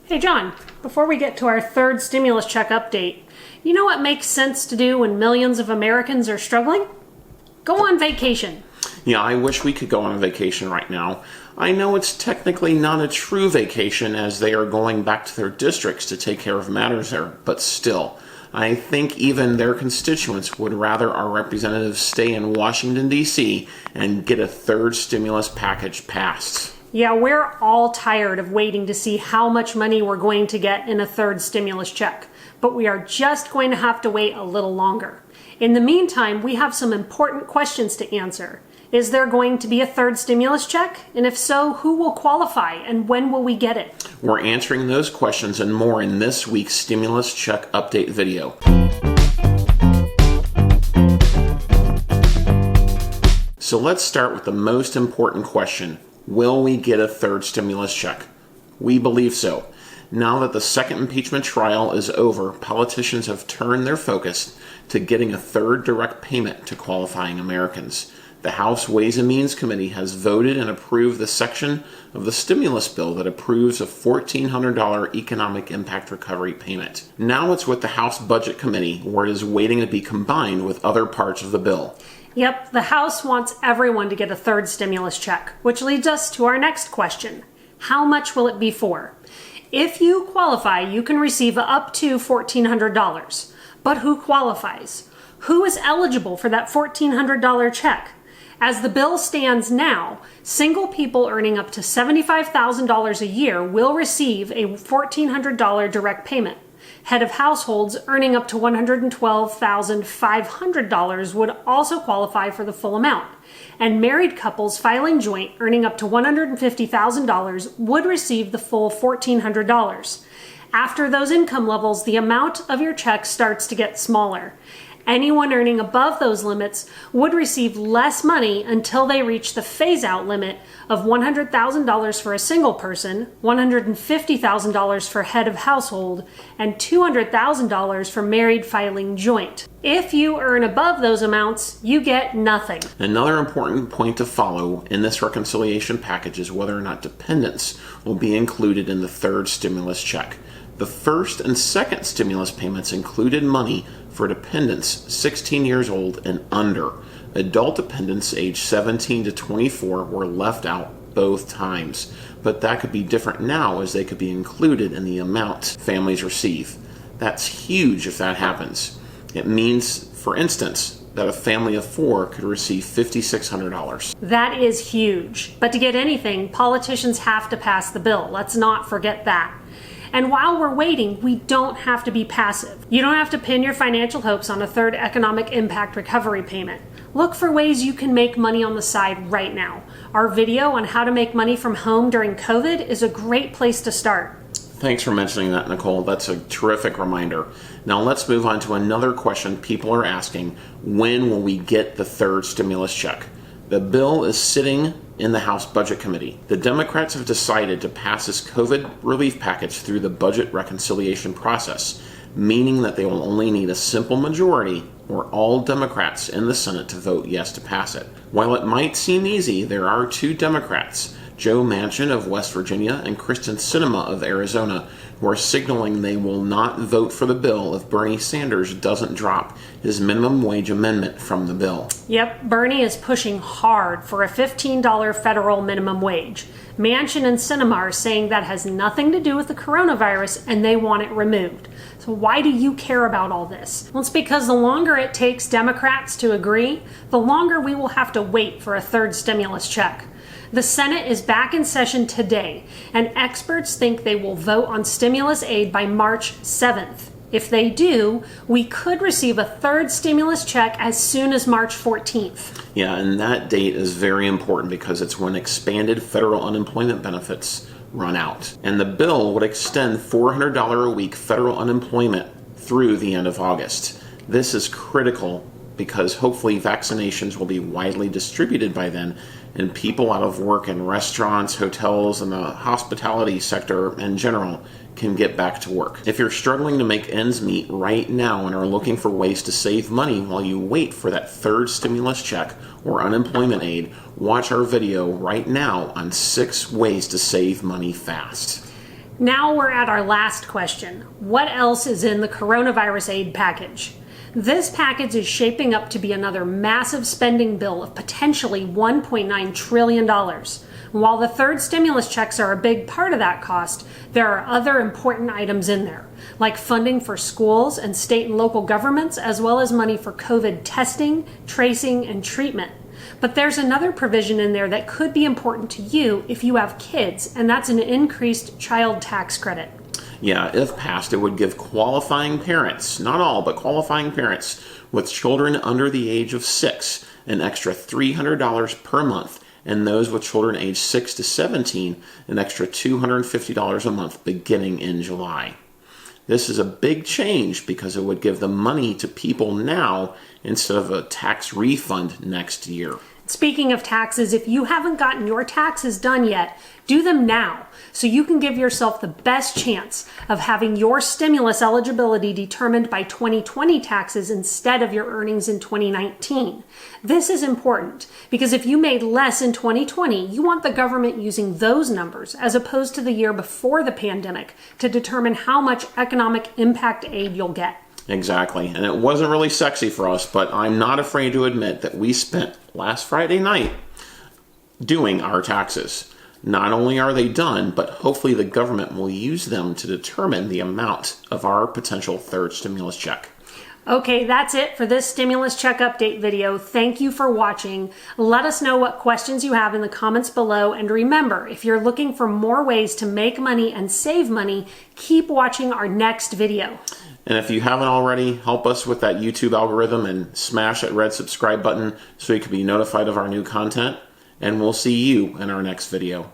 Hey John, before we get to our third stimulus check update, you know what makes sense to do when millions of Americans are struggling? Go on vacation. Yeah, I wish we could go on a vacation right now. I know it's technically not a true vacation as they are going back to their districts to take care of matters there, but still, I think even their constituents would rather our representatives stay in Washington, D.C. and get a third stimulus package passed. Yeah, we're all tired of waiting to see how much money we're going to get in a third stimulus check, but we are just going to have to wait a little longer. In the meantime, we have some important questions to answer. Is there going to be a third stimulus check? And if so, who will qualify and when will we get it? We're answering those questions and more in this week's stimulus check update video. So let's start with the most important question. Will we get a third stimulus check? We believe so. Now that the second impeachment trial is over, politicians have turned their focus to getting a third direct payment to qualifying Americans. The House Ways and Means Committee has voted and approved the section of the stimulus bill that approves a $1,400 economic impact recovery payment. Now it's with the House Budget Committee, where it is waiting to be combined with other parts of the bill. Yep, the House wants everyone to get a third stimulus check, which leads us to our next question. How much will it be for? If you qualify, you can receive up to $1,400. But who qualifies? Who is eligible for that $1,400 check? As the bill stands now, single people earning up to $75,000 a year will receive a $1,400 direct payment. Head of households earning up to $112,500 would also qualify for the full amount. And married couples filing joint earning up to $150,000 would receive the full $1,400. After those income levels, the amount of your check starts to get smaller. Anyone earning above those limits would receive less money until they reach the phase-out limit of $100,000 for a single person, $150,000 for head of household, and $200,000 for married filing joint. If you earn above those amounts, you get nothing. Another important point to follow in this reconciliation package is whether or not dependents will be included in the third stimulus check. The first and second stimulus payments included money for dependents 16 years old and under. Adult dependents aged 17 to 24 were left out both times, but that could be different now as they could be included in the amount families receive. That's huge if that happens. It means, for instance, that a family of four could receive $5,600. That is huge. But to get anything, politicians have to pass the bill. Let's not forget that. And while we're waiting, we don't have to be passive. You don't have to pin your financial hopes on a third economic impact recovery payment. Look for ways you can make money on the side right now. Our video on how to make money from home during COVID is a great place to start. Thanks for mentioning that, Nicole. That's a terrific reminder. Now let's move on to another question people are asking. When will we get the third stimulus check? The bill is sitting in the House Budget Committee. The Democrats have decided to pass this COVID relief package through the budget reconciliation process, meaning that they will only need a simple majority or all Democrats in the Senate to vote yes to pass it. While it might seem easy, there are two Democrats, Joe Manchin of West Virginia and Kristen Sinema of Arizona, who are signaling they will not vote for the bill if Bernie Sanders doesn't drop his minimum wage amendment from the bill. Yep, Bernie is pushing hard for a $15 federal minimum wage. Manchin and Sinema are saying that has nothing to do with the coronavirus and they want it removed. So why do you care about all this? Well, it's because the longer it takes Democrats to agree, the longer we will have to wait for a third stimulus check. The Senate is back in session today, and experts think they will vote on stimulus aid by March 7th. If they do, we could receive a third stimulus check as soon as March 14th. Yeah, and that date is very important because it's when expanded federal unemployment benefits run out. And the bill would extend $400 a week federal unemployment through the end of August. This is critical because hopefully vaccinations will be widely distributed by then and people out of work in restaurants, hotels, and the hospitality sector in general can get back to work. If you're struggling to make ends meet right now and are looking for ways to save money while you wait for that third stimulus check or unemployment aid, watch our video right now on 6 ways to save money fast. Now we're at our last question. What else is in the coronavirus aid package? This package is shaping up to be another massive spending bill of potentially $1.9 trillion. While the third stimulus checks are a big part of that cost, there are other important items in there, like funding for schools and state and local governments, as well as money for COVID testing, tracing, and treatment. But there's another provision in there that could be important to you if you have kids, and that's an increased child tax credit. Yeah, if passed, it would give qualifying parents, not all, but qualifying parents with children under the age of 6, an extra $300 per month, and those with children aged 6 to 17, an extra $250 a month beginning in July. This is a big change because it would give the money to people now instead of a tax refund next year. Speaking of taxes, if you haven't gotten your taxes done yet, do them now so you can give yourself the best chance of having your stimulus eligibility determined by 2020 taxes instead of your earnings in 2019. This is important because if you made less in 2020, you want the government using those numbers as opposed to the year before the pandemic to determine how much economic impact aid you'll get. Exactly. And it wasn't really sexy for us, but I'm not afraid to admit that we spent last Friday night doing our taxes. Not only are they done, but hopefully the government will use them to determine the amount of our potential third stimulus check. Okay, that's it for this stimulus check update video. Thank you for watching. Let us know what questions you have in the comments below. And remember, if you're looking for more ways to make money and save money, keep watching our next video. And if you haven't already, help us with that YouTube algorithm and smash that red subscribe button so you can be notified of our new content. And we'll see you in our next video.